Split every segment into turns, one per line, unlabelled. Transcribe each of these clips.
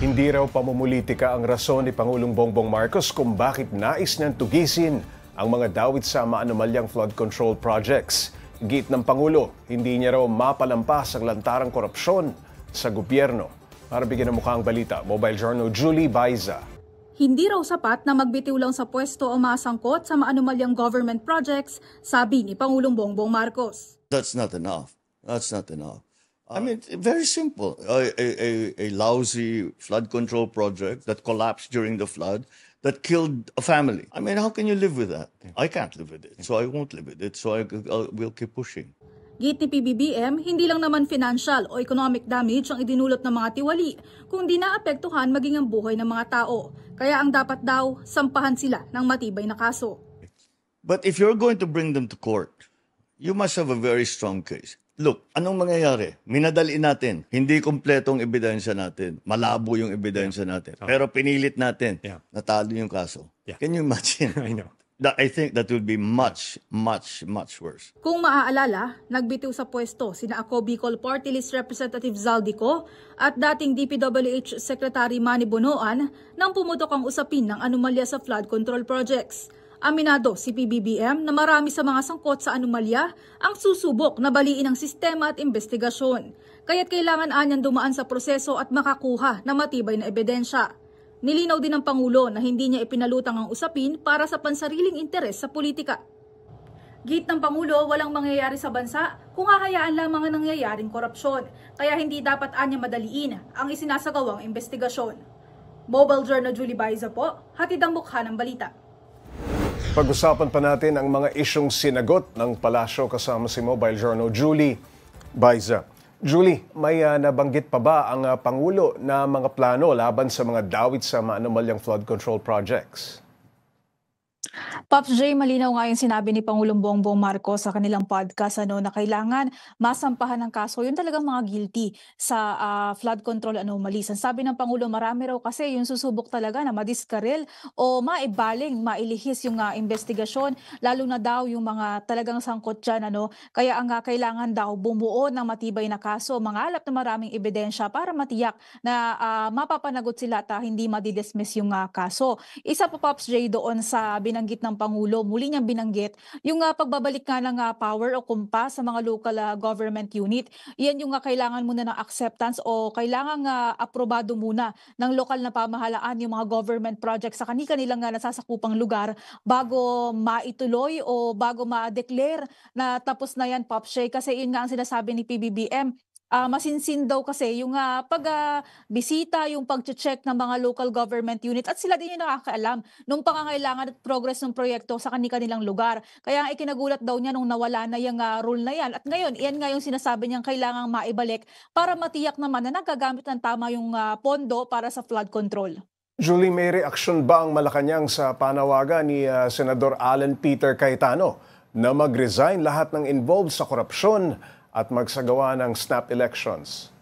Hindi raw pamumulitika ang rason ni Pangulong Bongbong Marcos kung bakit nais niyang tugisin ang mga dawit sa maanumalyang flood control projects. Giit ng Pangulo, hindi niya raw mapalampas ang lantarang korupsyon sa gobyerno. Para bigyan ng mukhang balita, Mobile Journal Julie Baiza.
Hindi raw sapat na magbitiw lang sa pwesto ang mga sangkot sa maanumalyang government projects, sabi ni Pangulong Bongbong Marcos.
That's not enough. That's not enough. I mean, very simple. A lousy flood control project that collapsed during the flood that killed a family. I mean, how can you live with that? I can't live with it, so I won't live with it. So I will keep pushing.
Giit ni PBBM, hindi lang naman financial o economic damage ang idinulot ng mga tiwali, kundi naapektuhan maging ang buhay ng mga tao. Kaya ang dapat daw, sampahan sila ng matibay na kaso.
But if you're going to bring them to court, you must have a very strong case. Look, anong mangyayari? Minadali natin. Hindi kompletong ebidensya natin. Malabo yung ebidensya natin. Pero pinilit natin. Natalo yung kaso. Can you imagine?
I know.
I think that would be much, much, much worse.
Kung maaalala, nagbitiw sa pwesto sina Ako Bicol Party List Representative Zaldico at dating DPWH Secretary Manny Bonoan nang pumutok ang usapin ng anomalya sa flood control projects. Aminado si PBBM na marami sa mga sangkot sa anomalya ang susubok na baliin ang sistema at investigasyon. Kaya't kailangan anyang dumaan sa proseso at makakuha ng matibay na ebidensya. Nilinaw din ng Pangulo na hindi niya ipinalutang ang usapin para sa pansariling interes sa politika. Giit ng Pangulo, walang mangyayari sa bansa kung hahayaan lamang ang nangyayaring korupsyon. Kaya hindi dapat anyang madaliin ang isinasagawang investigasyon. Mobile Journal Julie Baiza po, hatid ang mukha ng balita.
Pag-usapan pa natin ang mga isyong sinagot ng palasyo kasama si Mobile Journal Julie Baiza. Julie, may nabanggit pa ba ang Pangulo na mga plano laban sa mga dawit sa maanumalyang flood control projects?
Pops J, malinaw nga yung sinabi ni Pangulong Bongbong Marcos sa kanilang podcast na kailangan masampahan ng kaso yung talagang mga guilty sa flood control anomalies. Ang sabi ng Pangulo, marami raw kasi yung susubok talaga na madiskarel o maibaling, mailihis yung investigasyon, lalo na daw yung mga talagang sangkot dyan. Kaya ang kailangan daw bumuo ng matibay na kaso, mangalap na maraming ebidensya para matiyak na mapapanagot sila at hindi madidismiss yung kaso. Isa pa, Pops J, doon sa binanggit ng Pangulo, muli niyang binanggit yung pagbabalik nga ng power o kumpas sa mga local government unit. Iyan yung kailangan muna ng acceptance o kailangan aprobado muna ng lokal na pamahalaan yung mga government projects sa kanilang nasasakupang lugar bago maituloy o bago ma-declare na tapos na yan, Pops Shay. Kasi yun nga ang sinasabi ni PBBM, masinsin daw kasi yung pagbisita, yung pag-check ng mga local government unit at sila din yung nakakaalam nung pangangailangan at progress ng proyekto sa kanilang lugar. Kaya ang ikinagulat daw niya nung nawala na yung rule na yan. At ngayon, iyan nga yung sinasabi niyang kailangang maibalik para matiyak naman na nagagamit ng tama yung pondo para sa flood control.
Julie, may reaksyon ba ang Malacanang sa panawagan ni Senador Alan Peter Cayetano na mag-resign lahat ng involved sa korupsyon at magsagawa ng snap elections?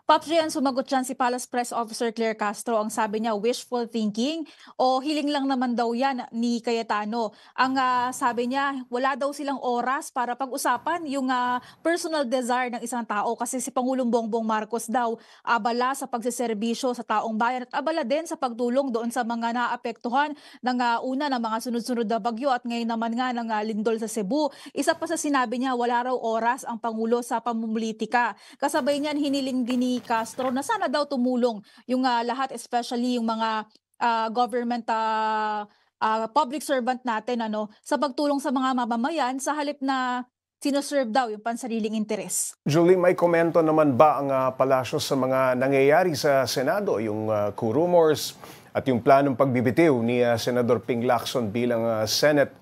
Pops J, sumagot dyan si Palace Press Officer Claire Castro. Ang sabi niya, wishful thinking o hiling lang naman daw yan ni Cayetano. Ang sabi niya, wala daw silang oras para pag-usapan yung personal desire ng isang tao kasi si Pangulong Bongbong Marcos daw abala sa pagseserbisyo sa taong bayan at abala din sa pagtulong doon sa mga naapektuhan ng una ng mga sunod-sunod na bagyo at ngayon naman nga ng lindol sa Cebu. Isa pa sa sinabi niya, wala raw oras ang Pangulo sa pamumulitika. Kasabay niyan, hiniling din ni Castro na sana daw tumulong yung lahat, especially yung mga government public servant natin sa pagtulong sa mga mamamayan sa halip na sinuserve daw yung pansariling interes.
Julie, may komento naman ba ang palasyo sa mga nangyayari sa Senado, yung coup rumors at yung planong pagbibitiw ni Senador Ping Lacson bilang Senate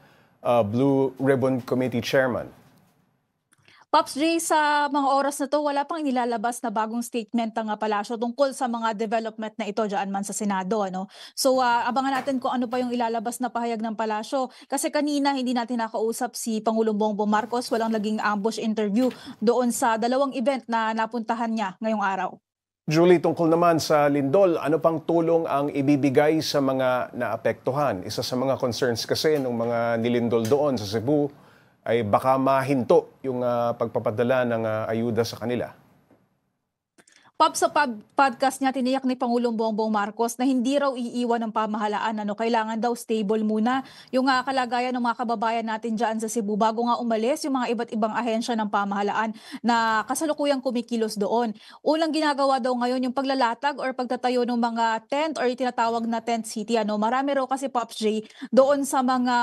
Blue Ribbon Committee Chairman?
Pops J, sa mga oras na to, wala pang inilalabas na bagong statement ng palasyo tungkol sa mga development na ito dyan man sa Senado. So abangan natin kung ano pa yung ilalabas na pahayag ng palasyo. Kasi kanina hindi natin nakausap si Pangulong Bongbong Marcos, walang naging ambush interview doon sa dalawang event na napuntahan niya ngayong araw.
Julie, tungkol naman sa lindol, ano pang tulong ang ibibigay sa mga naapektuhan? Isa sa mga concerns kasi ng mga nilindol doon sa Cebu ay baka mahinto yung pagpapadala ng ayuda sa kanila.
Sa podcast niya, tiniyak ni Pangulong Bongbong Marcos na hindi raw iiwan ng pamahalaan. Kailangan daw stable muna yung kalagayan ng mga kababayan natin dyan sa Cebu bago nga umalis yung mga iba't ibang ahensya ng pamahalaan na kasalukuyang kumikilos doon. Unang ginagawa daw ngayon yung paglalatag or pagtatayo ng mga tent or tinatawag na tent city. Marami raw kasi Pops J doon sa mga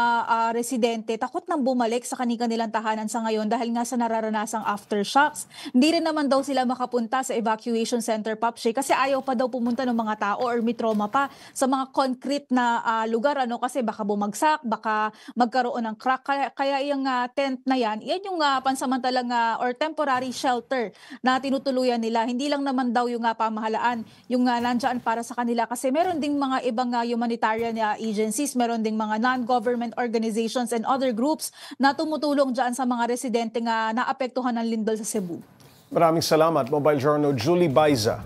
residente takot nang bumalik sa kanilang tahanan sa ngayon dahil nga sa nararanasang aftershocks. Hindi rin naman daw sila makapunta sa evacuation center, Pops J, kasi ayaw pa daw pumunta ng mga tao or may trauma pa sa mga concrete na lugar kasi baka bumagsak, baka magkaroon ng crack. Kaya yung tent na yan yung pansamantalang or temporary shelter na tinutuluyan nila. Hindi lang naman daw yung pamahalaan yung nandyan para sa kanila kasi meron ding mga ibang humanitarian agencies, meron ding mga non-government organizations and other groups na tumutulong dyan sa mga residente nga naapektuhan ng lindol sa Cebu.
Maraming salamat, Mobile Journal Julie Baiza.